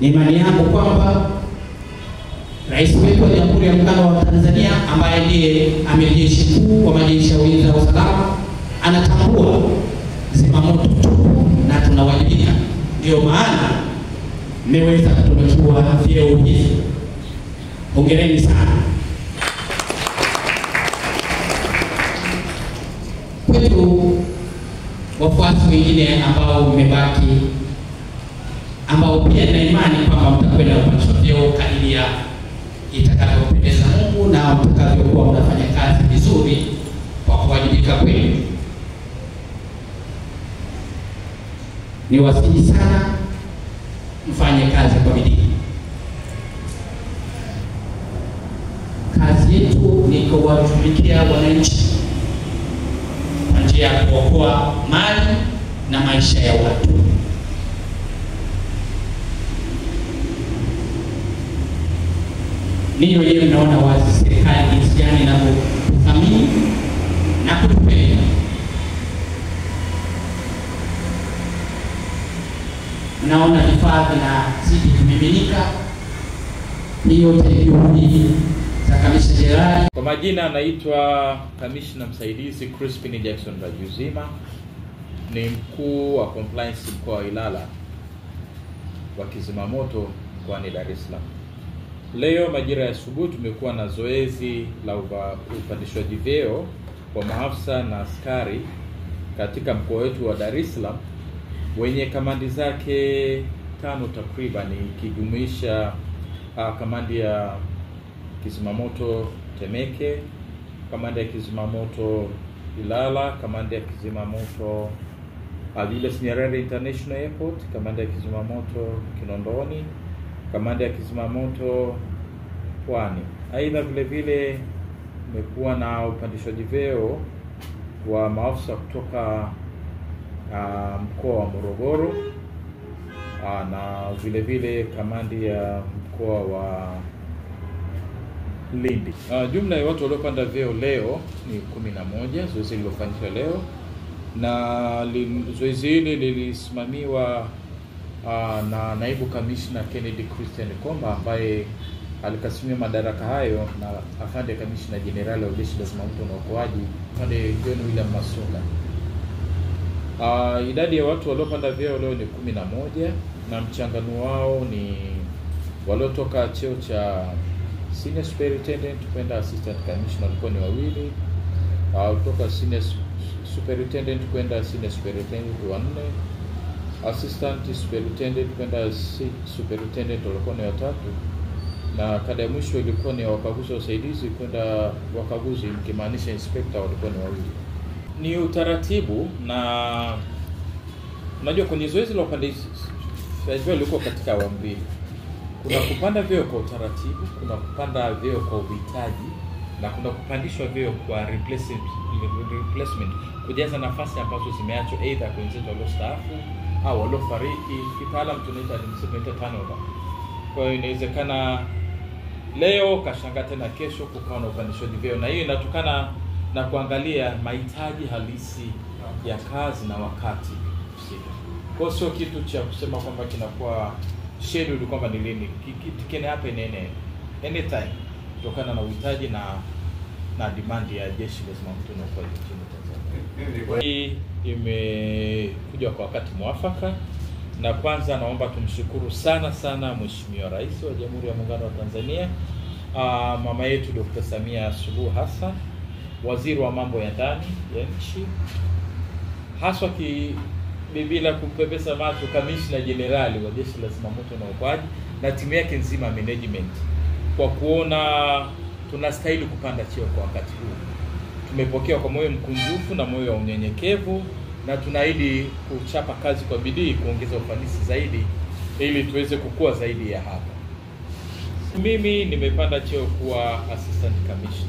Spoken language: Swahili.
Ni imani yangu kwamba Rais wetu wa Jamhuri ya Muungano wa Tanzania ambaye ndiye Amiri Jeshi Mkuu wa Majeshi ya Ulinzi na Usalama anatambua zimamoto tupo na tunawajibika. Ndio maana mmeweza kutunukiwa vyeo hivi. Hongereni sana. Kwetu wafuasi wengine ambao mmebaki, ambao pia na imani kwamba mtakwenda kupata vyeo kadiri ya itakavyopendeza Mungu na mtakavyokuwa mnafanya kazi vizuri kwa kuwajibika kwenu. Ni wasihi sana mfanye kazi kwa bidii. Kazi yetu ni kuwatumikia wananchi kwa njia ya kuokoa mali na maisha ya watu. Ninyi wenyewe mnaona wazi serikali jinsi gani inavyothamini na kutupenda. Mnaona vifaa vinazidi kumiminika. Ni yote juhudi za Kamishna Jenerali. Kwa majina anaitwa Kamishna Msaidizi Crispin Jackson Rajuzima, ni mkuu wa compliance mkoa wa Ilala wa kizimamoto mkoani Dar es Salaam. Leo majira ya asubuhi tumekuwa na zoezi la upandishwaji vyeo kwa maafisa na askari katika mkoa wetu wa Dar es Salaam wenye kamandi zake 5 takriban, ikijumuisha kamandi ya kizimamoto Temeke, kamandi ya kizimamoto Ilala, kamandi ya kizimamoto Julius Nyerere International Airport, kamandi ya kizimamoto Kinondoni, kamandi ya kizimamoto Pwani. Aidha vile vile umekuwa na upandishwaji vyeo wa maafisa kutoka mkoa wa Morogoro na vile vile kamandi ya mkoa wa Lindi. Jumla ya watu waliopanda vyeo leo ni 11, zoezi lilofanyika leo, na zoezi hili lilisimamiwa na naibu kamishna Kennedy Christian Komba ambaye alikasimamia madaraka hayo na afande kamishna jenerali wa Jeshi la Zimamoto na Uokoaji afande John William Masunga. Idadi ya watu waliopanda vyeo leo ni 11, na mchangano wao ni waliotoka cheo cha senior superintendent kwenda assistant commissioner walikuwa ni 2, kutoka senior superintendent kwenda senior superintendent 4, assistant superintendent kwenda superintendent walikuwa ni 3, na kada ya mwisho ilikuwa ni wakaguzi wa usaidizi kwenda wakaguzi, mkimaanisha inspector walikuwa ni 2. Ni utaratibu, na unajua kwenye zoezi la upandishwaji liko katika awamu mbili. Kuna kupanda vyeo kwa utaratibu, kuna kupanda vyeo kwa uhitaji, na kuna kupandishwa vyeo kwa replacement, kujaza nafasi ambazo zimeachwa either kwa wenzetu waliostaafu au waliofariki. Kitaalamu tunaita turnover. Kwa hiyo inawezekana leo kashangaa tena kesho kukawa na upandishwaji vyeo, na hiyo inatokana na kuangalia mahitaji halisi ya kazi na wakati husika. Kwa sio kitu cha kusema kwamba kinakuwa schedule kwamba ni lini, can happen anytime kutokana na uhitaji na demand ya Jeshi la Zimamoto na Uokoaji nchini Tanzania. Hii imekuja kwa wakati mwafaka, na kwanza naomba tumshukuru sana Mheshimiwa Rais wa Jamhuri ya Muungano wa Tanzania, mama yetu Dr. Samia Suluhu Hassan, Waziri wa Mambo ya Ndani ya nchi, haswa bila kumpepesa macho Kamishna Jenerali wa Jeshi la Zimamoto na Uokoaji na timu yake nzima management, kwa kuona tunastahili kupanda cheo kwa wakati huu. Tumepokea kwa moyo mkunjufu na moyo wa unyenyekevu, na tunaahidi kuchapa kazi kwa bidii kuongeza ufanisi zaidi ili tuweze kukua zaidi ya hapa. Mimi nimepanda cheo kuwa assistant commissioner.